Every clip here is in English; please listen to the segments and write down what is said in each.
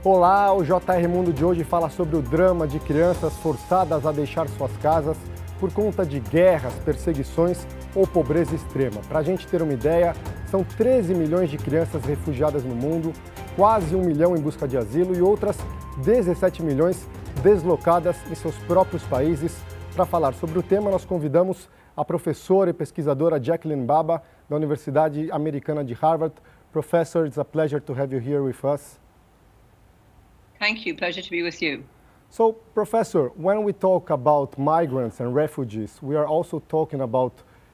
Olá, o JR Mundo de hoje fala sobre o drama de crianças forçadas a deixar suas casas por conta de guerras, perseguições ou pobreza extrema. Para a gente ter uma ideia, são 13 milhões de crianças refugiadas no mundo, quase 1 milhão em busca de asilo e outras 17 milhões deslocadas em seus próprios países. Para falar sobre o tema, nós convidamos a professora e pesquisadora Jacqueline Bhabha, da Universidade Americana de Harvard. Professor, it's a pleasure to have you here with us. Thank you. Pleasure to be with you. So, Professor, when we talk about migrants and refugees, we are also talking about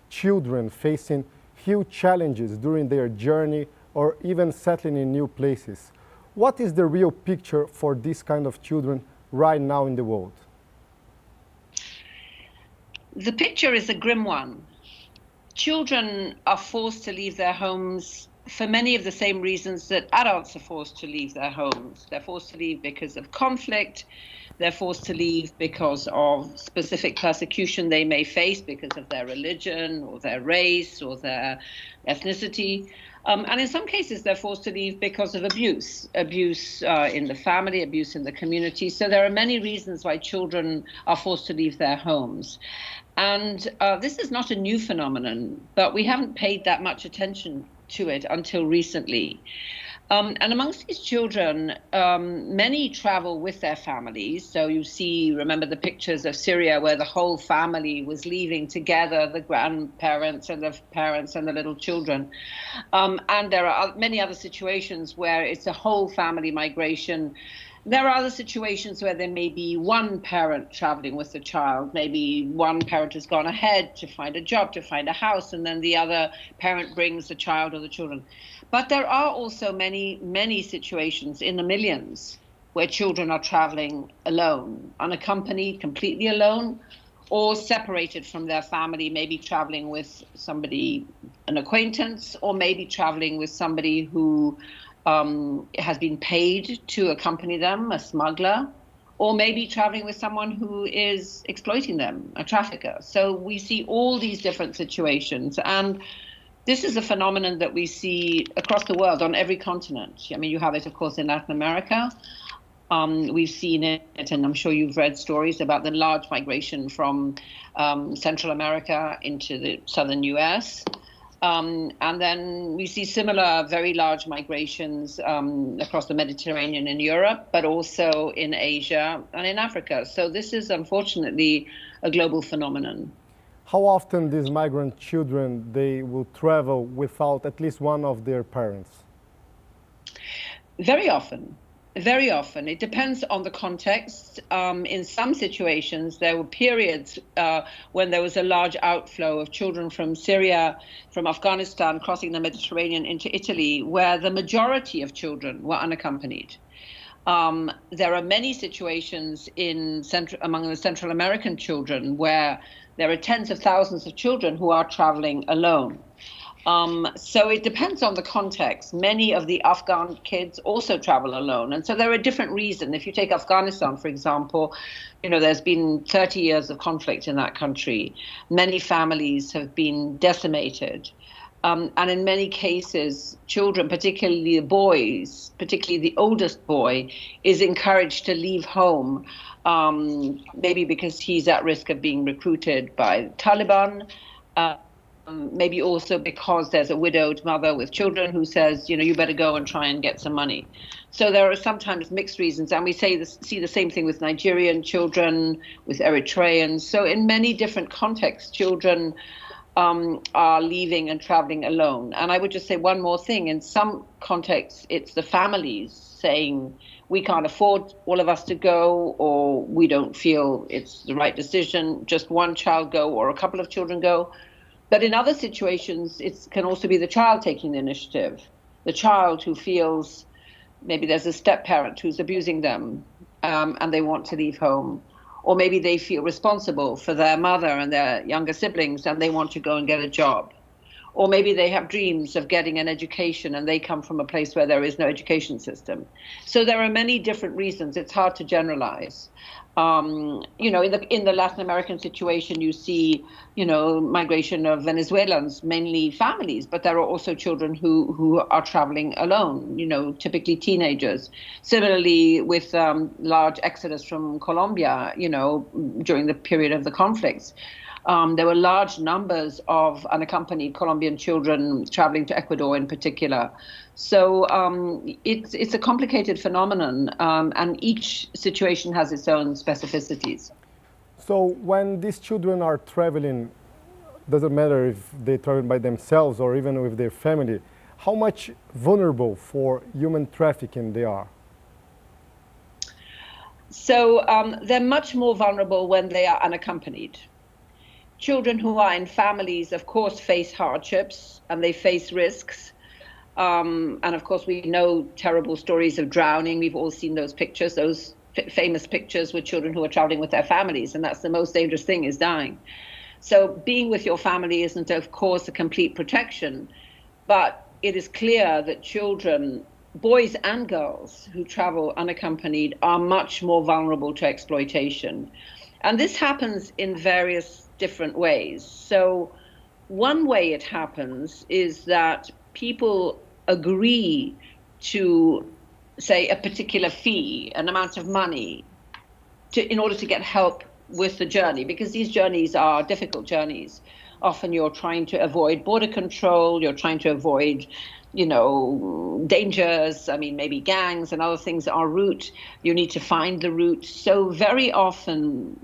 children facing huge challenges during their journey or even settling in new places. What is the real picture for these kind of children right now in the world? The picture is a grim one. Children are forced to leave their homes for many of the same reasons that adults are forced to leave their homes. They're forced to leave because of conflict. They're forced to leave because of specific persecution they may face because of their religion or their race or their ethnicity. And in some cases, they're forced to leave because of abuse in the family, abuse in the community. So there are many reasons why children are forced to leave their homes. And this is not a new phenomenon, but we haven't paid that much attention to it until recently. And amongst these children, many travel with their families. So you remember the pictures of Syria where the whole family was leaving together, the grandparents and the parents and the little children. And there are many other situations where it's a whole family migration. There are other situations where there may be one parent traveling with the child. Maybe one parent has gone ahead to find a job, to find a house, and then the other parent brings the child or the children. But there are also many, many situations in the millions where children are traveling alone, unaccompanied, completely alone, or separated from their family, maybe traveling with somebody, an acquaintance, or maybe traveling with somebody who has been paid to accompany them, a smuggler, or maybe traveling with someone who is exploiting them, a trafficker. So we see all these different situations. And this is a phenomenon that we see across the world on every continent. I mean, you have it, of course, in Latin America. We've seen it, and I'm sure you've read stories about the large migration from Central America into the southern US. And then we see similar very large migrations across the Mediterranean in Europe, but also in Asia and in Africa. So this is unfortunately a global phenomenon. How often these migrant children, they will travel without at least one of their parents? Very often. Very often. It depends on the context. In some situations, there were periods when there was a large outflow of children from Syria, from Afghanistan, crossing the Mediterranean into Italy, where the majority of children were unaccompanied. There are many situations among the Central American children where there are tens of thousands of children who are traveling alone. So it depends on the context. Many of the Afghan kids also travel alone. And so there are different reasons. If you take Afghanistan, for example, there's been 30 years of conflict in that country. Many families have been decimated. And in many cases, children, particularly the boys, particularly the oldest boy, is encouraged to leave home, maybe because he's at risk of being recruited by Taliban. Maybe also because there's a widowed mother with children who says, you better go and try and get some money. So there are sometimes mixed reasons. And we see the same thing with Nigerian children, with Eritreans. So in many different contexts, children are leaving and traveling alone. And I would just say one more thing. In some contexts, it's the families saying, we can't afford all of us to go, or we don't feel it's the right decision. Just one child go or a couple of children go. But in other situations, it can also be the child taking the initiative, the child who feels maybe there's a step-parent who's abusing them and they want to leave home. Or maybe they feel responsible for their mother and their younger siblings and they want to go and get a job. or maybe they have dreams of getting an education and they come from a place where there is no education system. So there are many different reasons. It's hard to generalize. In the Latin American situation, you see, migration of Venezuelans, mainly families, but there are also children who are traveling alone, typically teenagers. Similarly, with large exodus from Colombia, during the period of the conflicts. There were large numbers of unaccompanied Colombian children traveling to Ecuador in particular. So it's a complicated phenomenon, and each situation has its own specificities. So when these children are traveling, doesn't matter if they travel by themselves or even with their family, how much vulnerable for human trafficking they are? So they're much more vulnerable when they are unaccompanied. Children who are in families, of course, face hardships and they face risks. And of course, we know terrible stories of drowning. We've all seen those pictures, those famous pictures with children who are traveling with their families. And that's the most dangerous thing, is dying. So being with your family isn't, of course, a complete protection. But it is clear that children, boys and girls who travel unaccompanied, are much more vulnerable to exploitation. And this happens in various different ways. So one way it happens is that people agree to, say, a particular fee, an amount of money, in order to get help with the journey, because these journeys are difficult journeys. Often you're trying to avoid border control, you're trying to avoid dangers, maybe gangs and other things en route. You need to find the route. So very often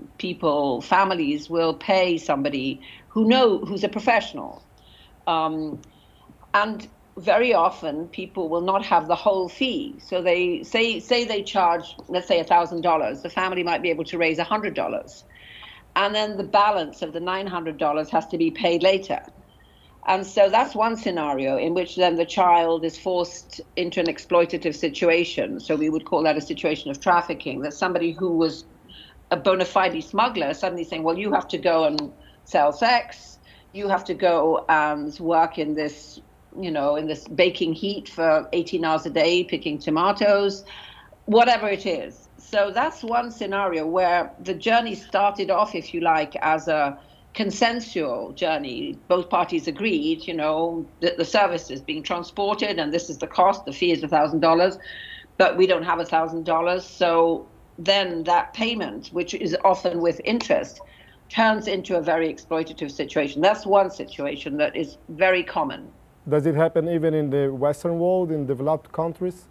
families will pay somebody who's a professional. And very often people will not have the whole fee. So they say they charge, let's say $1,000. The family might be able to raise $100. And then the balance of the $900 has to be paid later. And so that's one scenario in which then the child is forced into an exploitative situation. So we would call that a situation of trafficking, that somebody who was a bona fide smuggler suddenly saying, well, you have to go and sell sex, you have to go and work in this, in this baking heat for 18 hours a day, picking tomatoes, whatever it is. So that's one scenario where the journey started off, if you like, as a consensual journey. Both parties agreed, that the service is being transported and this is the cost, the fee is $1,000, but we don't have $1,000. So then that payment, which is often with interest, turns into a very exploitative situation. That's one situation that is very common. Does it happen even in the Western world, in developed countries?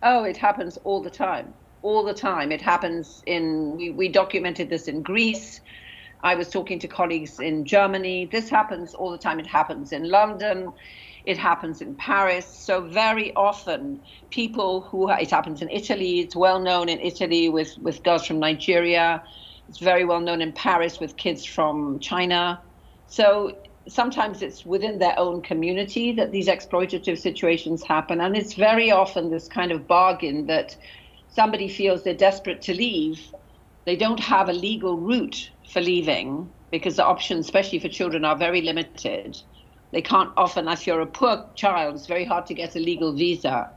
Oh, it happens all the time. All the time. It happens we documented this in Greece. I was talking to colleagues in Germany. This happens all the time. It happens in London. It happens in Paris. So very often it happens in Italy. It's well known in Italy with girls from Nigeria. It's very well known in Paris with kids from China. So sometimes it's within their own community that these exploitative situations happen. And it's very often this kind of bargain that somebody feels they're desperate to leave. They don't have a legal route for leaving because the options, especially for children, are very limited. They can't often, if you're a poor child, it's very hard to get a legal visa,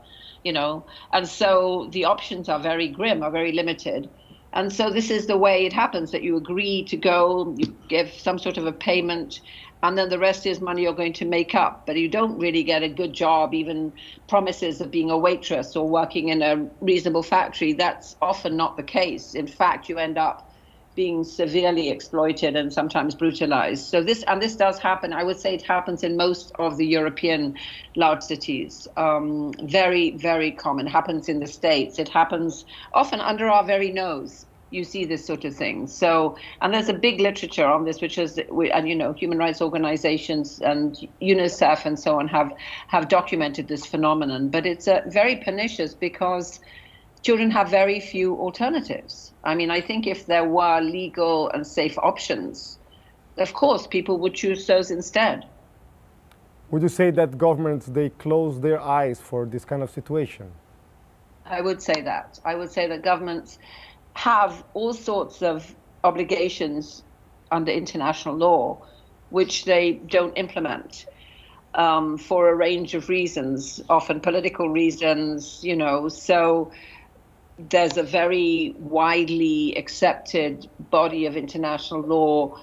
and so the options are very grim, are very limited. And so this is the way it happens, that you agree to go, you give some sort of a payment, and then the rest is money you're going to make up. But you don't really get a good job, even promises of being a waitress or working in a reasonable factory. That's often not the case. In fact, you end up being severely exploited and sometimes brutalized. So this does happen. I would say it happens in most of the European large cities. Very, very common. Happens in the States. It happens often under our very nose. You see this sort of thing. So, and there's a big literature on this, which is, human rights organizations and UNICEF and so on have documented this phenomenon. But it's very pernicious because children have very few alternatives. I think if there were legal and safe options, of course, people would choose those instead. Would you say that governments, they close their eyes for this kind of situation? I would say that. I would say that governments have all sorts of obligations under international law, which they don't implement. for a range of reasons, often political reasons, so there's a very widely accepted body of international law.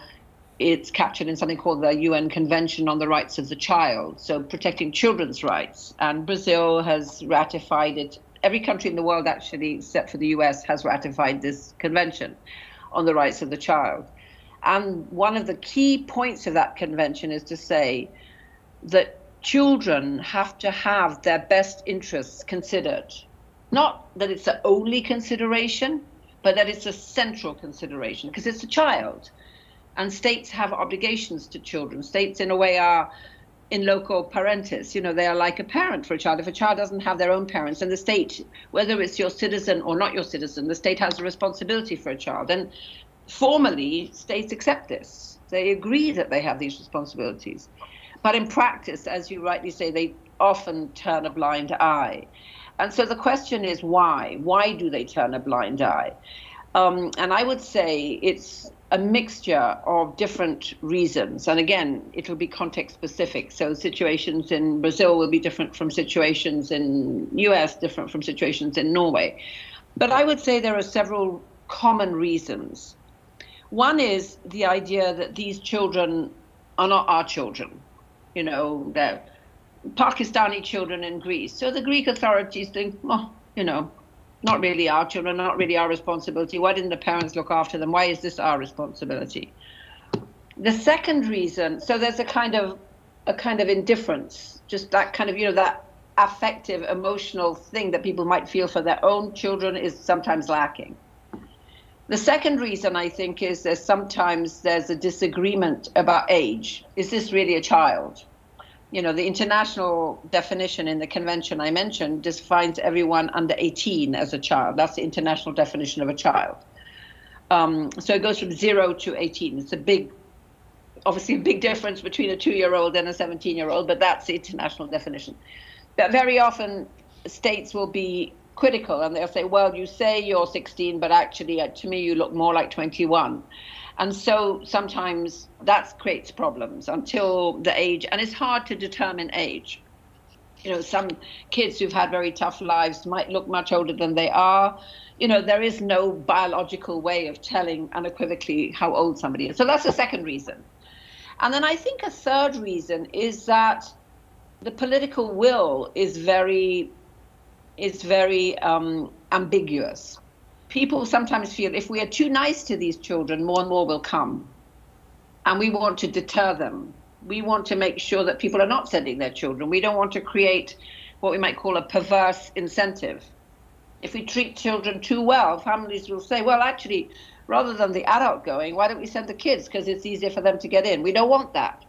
It's captured in something called the UN Convention on the Rights of the Child, so protecting children's rights. And Brazil has ratified it. Every country in the world, actually, except for the US, has ratified this convention on the rights of the child. And one of the key points of that convention is to say that children have to have their best interests considered. Not that it's the only consideration, but that it's a central consideration, because it's a child. And states have obligations to children. States, in a way, are in loco parentis. They are like a parent for a child. If a child doesn't have their own parents, then the state, whether it's your citizen or not your citizen, the state has a responsibility for a child. And formally, states accept this. They agree that they have these responsibilities. But in practice, as you rightly say, they often turn a blind eye. And so the question is why? Why do they turn a blind eye? And I would say it's a mixture of different reasons. And again, it'll be context specific. So situations in Brazil will be different from situations in US, different from situations in Norway. But I would say there are several common reasons. One is the idea that these children are not our children. They're Pakistani children in Greece. So the Greek authorities think, well, not really our children, not really our responsibility. Why didn't the parents look after them? Why is this our responsibility? The second reason, so there's a kind of indifference, just that kind of, that affective, emotional thing that people might feel for their own children is sometimes lacking. The second reason, I think, is sometimes there's a disagreement about age. Is this really a child? The international definition in the convention I mentioned defines everyone under 18 as a child. That's the international definition of a child. So it goes from 0 to 18. It's obviously a big difference between a 2-year-old and a 17-year-old, but that's the international definition. But very often states will be critical and they'll say, well, you say you're 16, but actually to me you look more like 21. And so sometimes that creates problems until the age, and it's hard to determine age. Some kids who've had very tough lives might look much older than they are. There is no biological way of telling unequivocally how old somebody is. So that's the second reason. And then I think a third reason is that the political will is very ambiguous. People sometimes feel if we are too nice to these children, more and more will come. And we want to deter them. We want to make sure that people are not sending their children. We don't want to create what we might call a perverse incentive. If we treat children too well, families will say, well, actually, rather than the adult going, why don't we send the kids? Because it's easier for them to get in. We don't want that.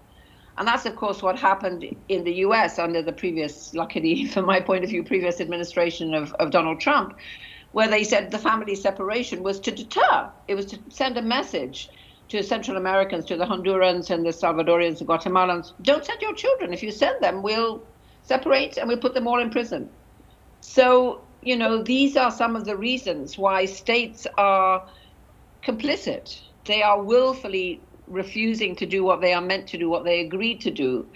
And that's, of course, what happened in the US under the previous, luckily from my point of view, previous administration of Donald Trump, where they said the family separation was to deter. It was to send a message to Central Americans, to the Hondurans and the Salvadorians and Guatemalans, don't send your children. If you send them, we'll separate and we'll put them all in prison. So, these are some of the reasons why states are complicit. They are willfully refusing to do what they are meant to do, what they agreed to do.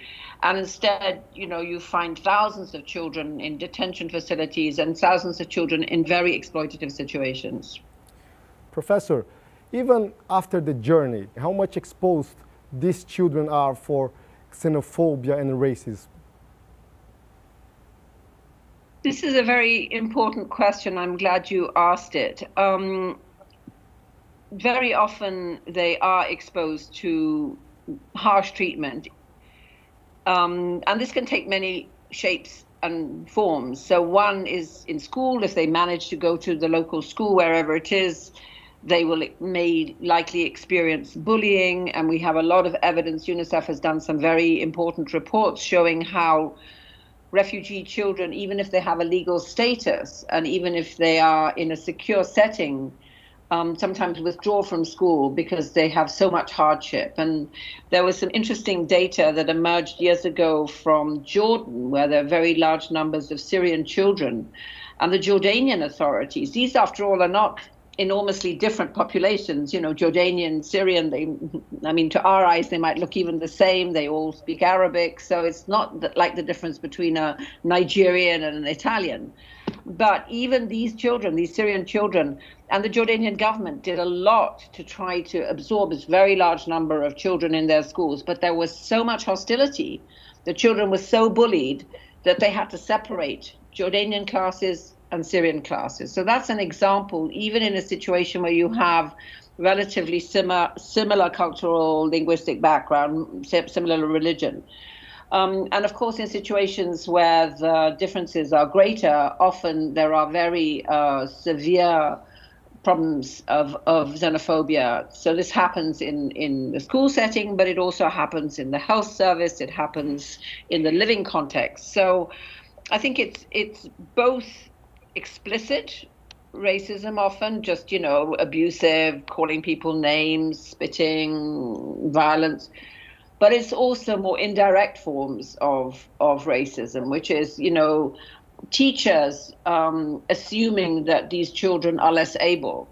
And instead, you find thousands of children in detention facilities and thousands of children in very exploitative situations. Professor, even after the journey, how much exposed these children are for xenophobia and racism? This is a very important question. I'm glad you asked it. Very often they are exposed to harsh treatment. And this can take many shapes and forms. So one is in school. If they manage to go to the local school, wherever it is, they may likely experience bullying. And we have a lot of evidence. UNICEF has done some very important reports showing how refugee children, even if they have a legal status and even if they are in a secure setting, sometimes withdraw from school because they have so much hardship. And there was some interesting data that emerged years ago from Jordan, where there are very large numbers of Syrian children. And the Jordanian authorities, these after all are not enormously different populations, you know, Jordanian, Syrian, I mean, to our eyes, they might look even the same. They all speak Arabic. So it's not like the difference between a Nigerian and an Italian. But even these children, these Syrian children, and the Jordanian government did a lot to try to absorb this very large number of children in their schools. But there was so much hostility. The children were so bullied that they had to separate Jordanian classes and Syrian classes. So that's an example, even in a situation where you have relatively similar cultural, linguistic background, similar religion. And of course, in situations where the differences are greater, often there are very severe problems of xenophobia. So this happens in the school setting, but it also happens in the health service. It happens in the living context. So I think it's both explicit racism, often just, you know, abusive, calling people names, spitting, violence. But it's also more indirect forms of racism, which is, you know, teachers assuming that these children are less able,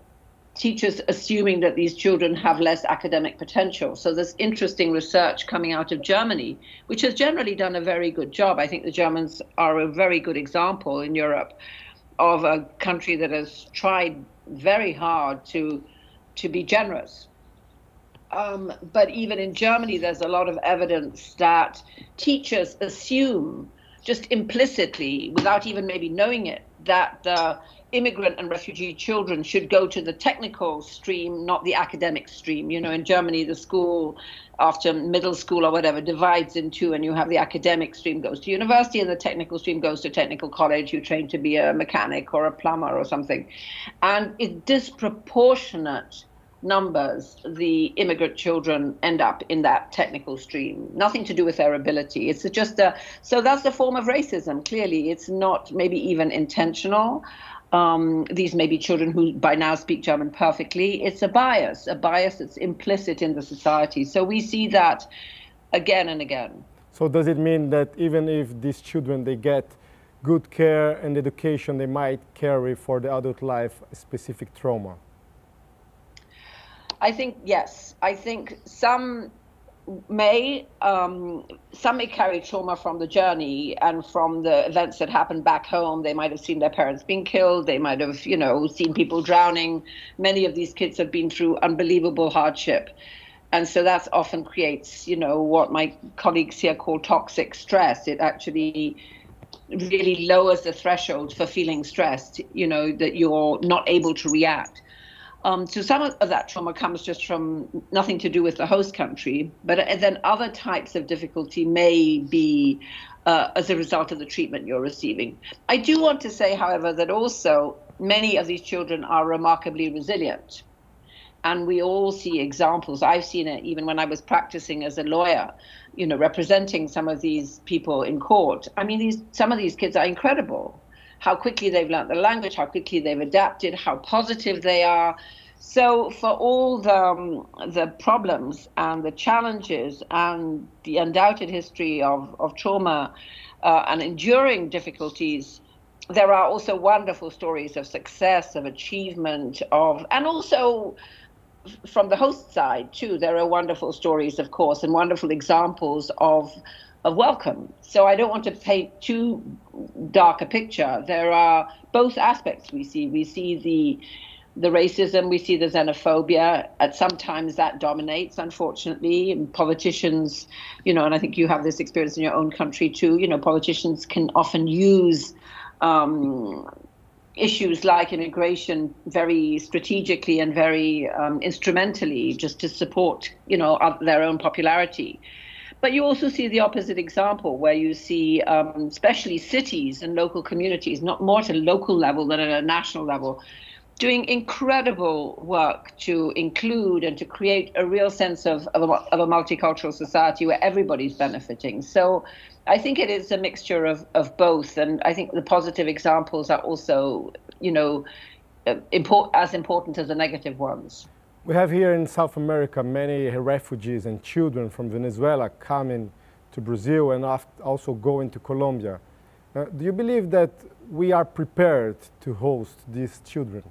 teachers assuming that these children have less academic potential. So there's interesting research coming out of Germany, which has generally done a very good job. I think the Germans are a very good example in Europe of a country that has tried very hard to be generous. But even in Germany, there's a lot of evidence that teachers assume, just implicitly, without even maybe knowing it, that the immigrant and refugee children should go to the technical stream, not the academic stream. You know, in Germany, the school after middle school or whatever divides in two, and you have the academic stream goes to university and the technical stream goes to technical college. You train to be a mechanic or a plumber or something. And in disproportionate numbers, the immigrant children end up in that technical stream. Nothing to do with their ability. It's just so that's the form of racism. Clearly, it's not maybe even intentional. These may be children who by now speak German perfectly. It's a bias that's implicit in the society. So we see that again and again. So does it mean that even if these children, they get good care and education, they might carry for the adult life a specific trauma? I think, yes. I think some may carry trauma from the journey and from the events that happened back home. They might have seen their parents being killed. They might have, you know, seen people drowning. Many of these kids have been through unbelievable hardship. And so that often creates, you know, what my colleagues here call toxic stress. It actually really lowers the threshold for feeling stressed, you know, that you're not able to react. So some of that trauma comes just from nothing to do with the host country, but then other types of difficulty may be as a result of the treatment you're receiving. I do want to say, however, that also many of these children are remarkably resilient. And we all see examples. I've seen it even when I was practicing as a lawyer, you know, representing some of these people in court. I mean, some of these kids are incredible. How quickly they've learned the language, how quickly they've adapted, how positive they are. So for all the problems and the challenges and the undoubted history of trauma and enduring difficulties, there are also wonderful stories of success, of achievement, and also from the host side too, there are wonderful stories, of course, and wonderful examples of welcome. So I don't want to paint too dark a picture. There are both aspects we see. We see the racism, we see the xenophobia. At sometimes that dominates, unfortunately. And politicians, you know, and I think you have this experience in your own country too, you know, politicians can often use issues like immigration very strategically and very instrumentally just to support, you know, their own popularity. But you also see the opposite example where you see especially cities and local communities, not more at a local level than at a national level, doing incredible work to include and to create a real sense of a multicultural society where everybody's benefiting. So I think it is a mixture of both. And I think the positive examples are also, you know, as important as the negative ones. We have here in South America many refugees and children from Venezuela coming to Brazil and also going to Colombia. Do you believe that we are prepared to host these children?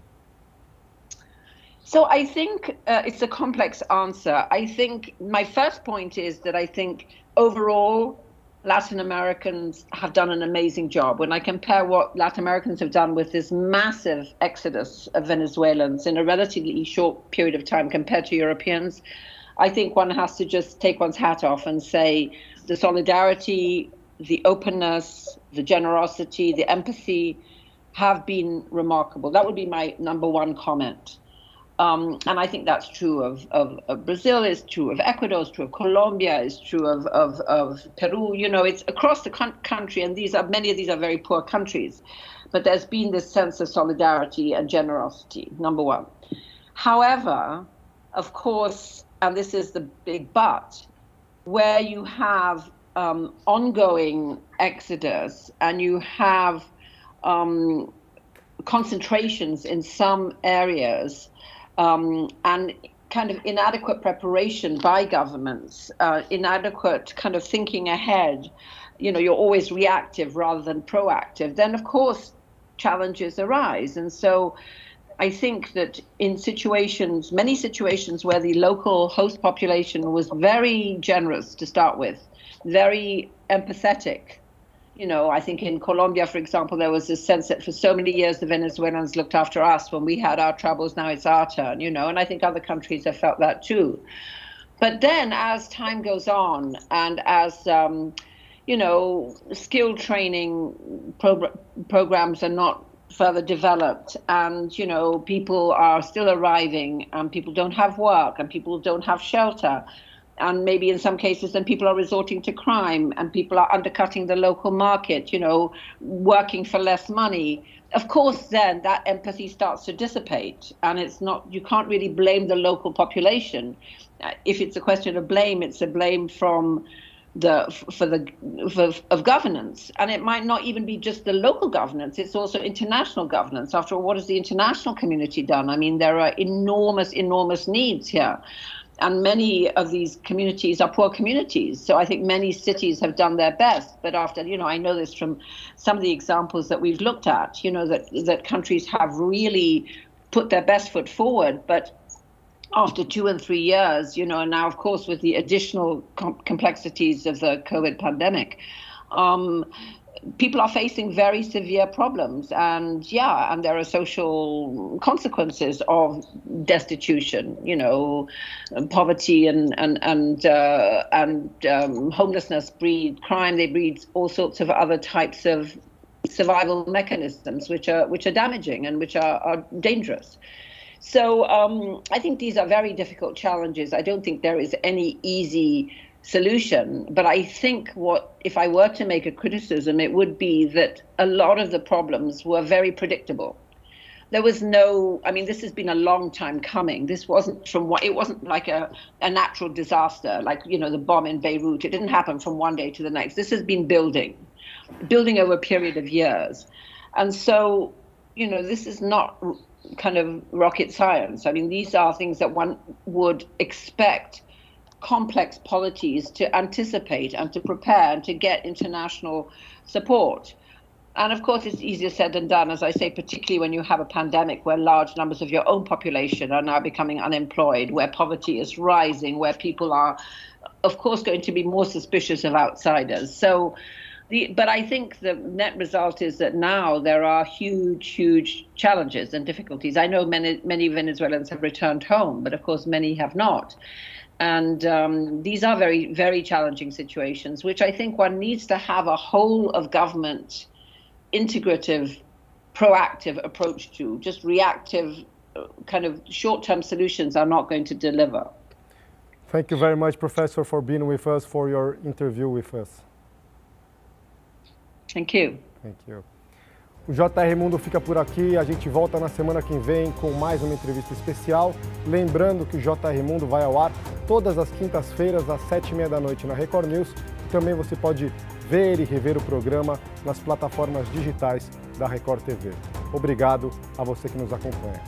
So I think it's a complex answer. I think my first point is that I think overall Latin Americans have done an amazing job. When I compare what Latin Americans have done with this massive exodus of Venezuelans in a relatively short period of time compared to Europeans, I think one has to just take one's hat off and say the solidarity, the openness, the generosity, the empathy have been remarkable. That would be my number one comment. And I think that's true of Brazil, it's true of Ecuador, it's true of Colombia, it's true of Peru. You know, it's across the country, and many of these are very poor countries. But there's been this sense of solidarity and generosity, number one. However, of course, and this is the big but, where you have ongoing exodus and you have concentrations in some areas, and kind of inadequate preparation by governments, inadequate kind of thinking ahead, you know, you're always reactive rather than proactive, then of course challenges arise. And so I think that in many situations where the local host population was very generous to start with, very empathetic, you know, I think in Colombia, for example, there was this sense that for so many years the Venezuelans looked after us. When we had our troubles, now it's our turn, you know, and I think other countries have felt that too. But then as time goes on and as, you know, skill training programs are not further developed and, you know, people are still arriving and people don't have work and people don't have shelter. And maybe in some cases, then people are resorting to crime and people are undercutting the local market, you know, working for less money. Of course, then that empathy starts to dissipate, and you can't really blame the local population. If it's a question of blame, it's a blame from of governance, and it might not even be just the local governance, it's also international governance. After all, what has the international community done? I mean, there are enormous needs here. And many of these communities are poor communities. So I think many cities have done their best. But after, you know, I know this from some of the examples that we've looked at, you know, that countries have really put their best foot forward. But after 2 and 3 years, you know, and now, of course, with the additional complexities of the COVID pandemic, people are facing very severe problems, and there are social consequences of destitution, you know, poverty and homelessness breed crime. They breed all sorts of other types of survival mechanisms, which are damaging and which are dangerous. So I think these are very difficult challenges. I don't think there is any easy solution, but I think if I were to make a criticism, it would be that a lot of the problems were very predictable. There was this has been a long time coming. It wasn't like a natural disaster, like, you know, the bomb in Beirut. It didn't happen from one day to the next. This has been building over a period of years. And so, you know, this is not kind of rocket science. I mean, these are things that one would expect complex polities to anticipate and to prepare and to get international support. And of course, it's easier said than done, as I say, particularly when you have a pandemic where large numbers of your own population are now becoming unemployed, where poverty is rising, where people are, of course, going to be more suspicious of outsiders. But I think the net result is that now there are huge challenges and difficulties. I know many Venezuelans have returned home, but of course many have not. And these are very, very challenging situations, which I think one needs to have a whole of government, integrative, proactive approach to. Just reactive kind of short-term solutions are not going to deliver. Thank you very much, Professor, for being with us, for your interview with us. Thank you. Thank you. O JR Mundo fica por aqui, a gente volta na semana que vem com mais uma entrevista especial. Lembrando que o JR Mundo vai ao ar todas as quintas-feiras às 7h30 da noite na Record News. E também você pode ver e rever o programa nas plataformas digitais da Record TV. Obrigado a você que nos acompanha.